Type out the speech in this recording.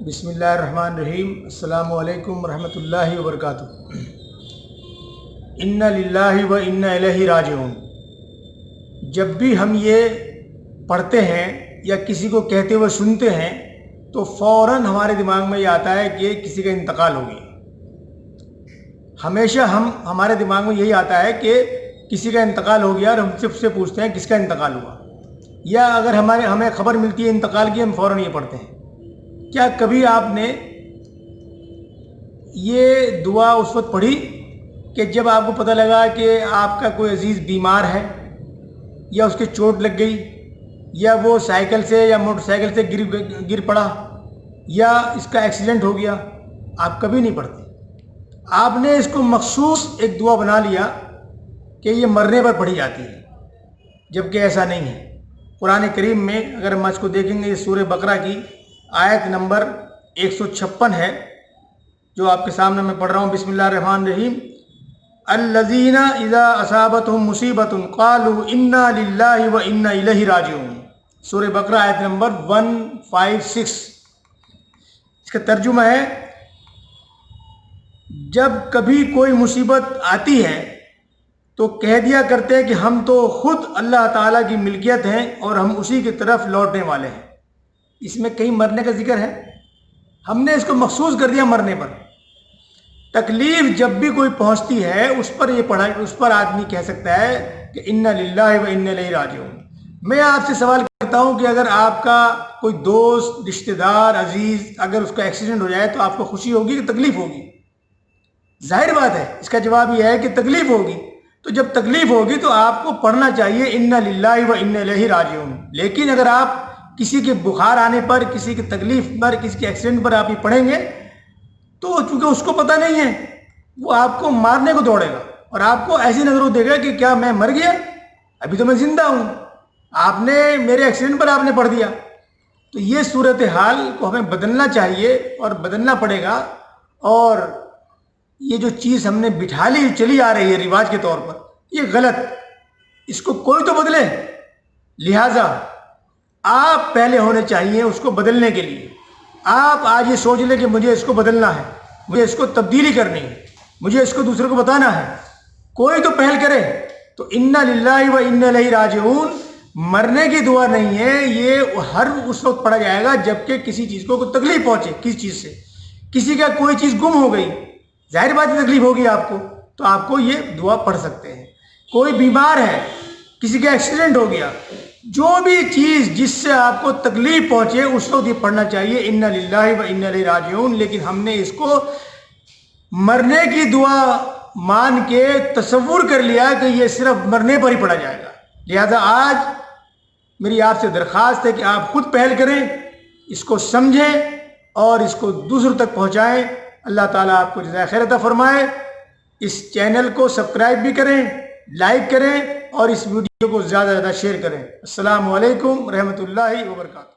بسم اللہ الرحمن الرحیم۔ السلام علیکم ورحمۃ اللہ وبرکاتہ۔ انا للہ و انا الیہ راجعون۔ جب بھی ہم یہ پڑھتے ہیں یا کسی کو کہتے ہوئے سنتے ہیں تو فوراً ہمارے دماغ میں یہ آتا ہے کہ کسی کا انتقال ہو گیا۔ ہمیشہ ہمارے دماغ میں یہی آتا ہے کہ کسی کا انتقال ہو گیا، اور ہم سب سے پوچھتے ہیں کس کا انتقال ہوا، یا اگر ہمیں خبر ملتی ہے انتقال کی، ہم فوراً یہ پڑھتے ہیں۔ کیا کبھی آپ نے یہ دعا اس وقت پڑھی کہ جب آپ کو پتہ لگا کہ آپ کا کوئی عزیز بیمار ہے، یا اس کے چوٹ لگ گئی، یا وہ سائیکل سے یا موٹر سائیکل سے گر پڑا، یا اس کا ایکسیڈنٹ ہو گیا؟ آپ کبھی نہیں پڑھتے۔ آپ نے اس کو مخصوص ایک دعا بنا لیا کہ یہ مرنے پر پڑھی جاتی ہے، جبکہ ایسا نہیں ہے۔ قرآن کریم میں اگر ہم اس کو دیکھیں گے، یہ سورہ بقرہ کی آیت نمبر 156 ہے، جو آپ کے سامنے میں پڑھ رہا ہوں۔ بسم اللہ الرحمن الرحیم۔ الذین اذا اصابتهم مصیبۃ قالوا انا للہ و انا الیہ راجعون۔ سورہ بقرہ آیت نمبر 156۔ اس کا ترجمہ ہے، جب کبھی کوئی مصیبت آتی ہے تو کہہ دیا کرتے ہیں کہ ہم تو خود اللہ تعالیٰ کی ملکیت ہیں اور ہم اسی کی طرف لوٹنے والے ہیں۔ اس میں کہیں مرنے کا ذکر ہے؟ ہم نے اس کو مخصوص کر دیا مرنے پر۔ تکلیف جب بھی کوئی پہنچتی ہے اس پر آدمی کہہ سکتا ہے کہ انا للہ و انا الیہ راجعون۔ میں آپ سے سوال کرتا ہوں کہ اگر آپ کا کوئی دوست، رشتہ دار، عزیز، اگر اس کا ایکسیڈنٹ ہو جائے تو آپ کو خوشی ہوگی کہ تکلیف ہوگی؟ ظاہر بات ہے، اس کا جواب یہ ہے کہ تکلیف ہوگی۔ تو جب تکلیف ہوگی تو آپ کو پڑھنا چاہیے انا للہ و انا الیہ راجعون۔ لیکن اگر آپ کسی کے بخار آنے پر، کسی کی تکلیف پر، کسی کے ایکسیڈنٹ پر آپ یہ پڑھیں گے تو چونکہ اس کو پتہ نہیں ہے، وہ آپ کو مارنے کو دوڑے گا اور آپ کو ایسی نظروں دے گا کہ کیا میں مر گیا؟ ابھی تو میں زندہ ہوں، آپ نے میرے ایکسیڈنٹ پر آپ نے پڑھ دیا۔ تو یہ صورتحال کو ہمیں بدلنا چاہیے اور بدلنا پڑے گا۔ اور یہ جو چیز ہم نے بٹھا لی چلی آ رہی ہے رواج کے طور پر، یہ غلط، اس کو کوئی تو بدلے۔ لہٰذا آپ پہلے ہونے چاہیے اس کو بدلنے کے لیے۔ آپ آج یہ سوچ لیں کہ مجھے اس کو بدلنا ہے، مجھے اس کو تبدیلی کرنی ہے، مجھے اس کو دوسرے کو بتانا ہے، کوئی تو پہل کرے۔ تو انا للہ و انا الیہ راجعون مرنے کی دعا نہیں ہے، یہ ہر اس وقت پڑھا جائے گا جبکہ کسی چیز کو کوئی تکلیف پہنچے۔ کس چیز سے؟ کسی کا کوئی چیز گم ہو گئی، ظاہر بات تکلیف ہوگی آپ کو، تو آپ کو یہ دعا پڑھ سکتے ہیں۔ کوئی بیمار ہے، کسی کا ایکسیڈنٹ ہو گیا، جو بھی چیز جس سے آپ کو تکلیف پہنچے اس وقت یہ پڑھنا چاہیے انا للہ و انا الیہ راجعون۔ لیکن ہم نے اس کو مرنے کی دعا مان کے تصور کر لیا کہ یہ صرف مرنے پر ہی پڑھا جائے گا۔ لہذا آج میری آپ سے درخواست ہے کہ آپ خود پہل کریں، اس کو سمجھیں اور اس کو دوسروں تک پہنچائیں۔ اللہ تعالیٰ آپ کو جزائے خیر عطا فرمائے۔ اس چینل کو سبسکرائب بھی کریں، لائک کریں اور اس ویڈیو کو زیادہ سے زیادہ شیئر کریں۔ السلام علیکم ورحمۃ اللہ وبرکاتہ۔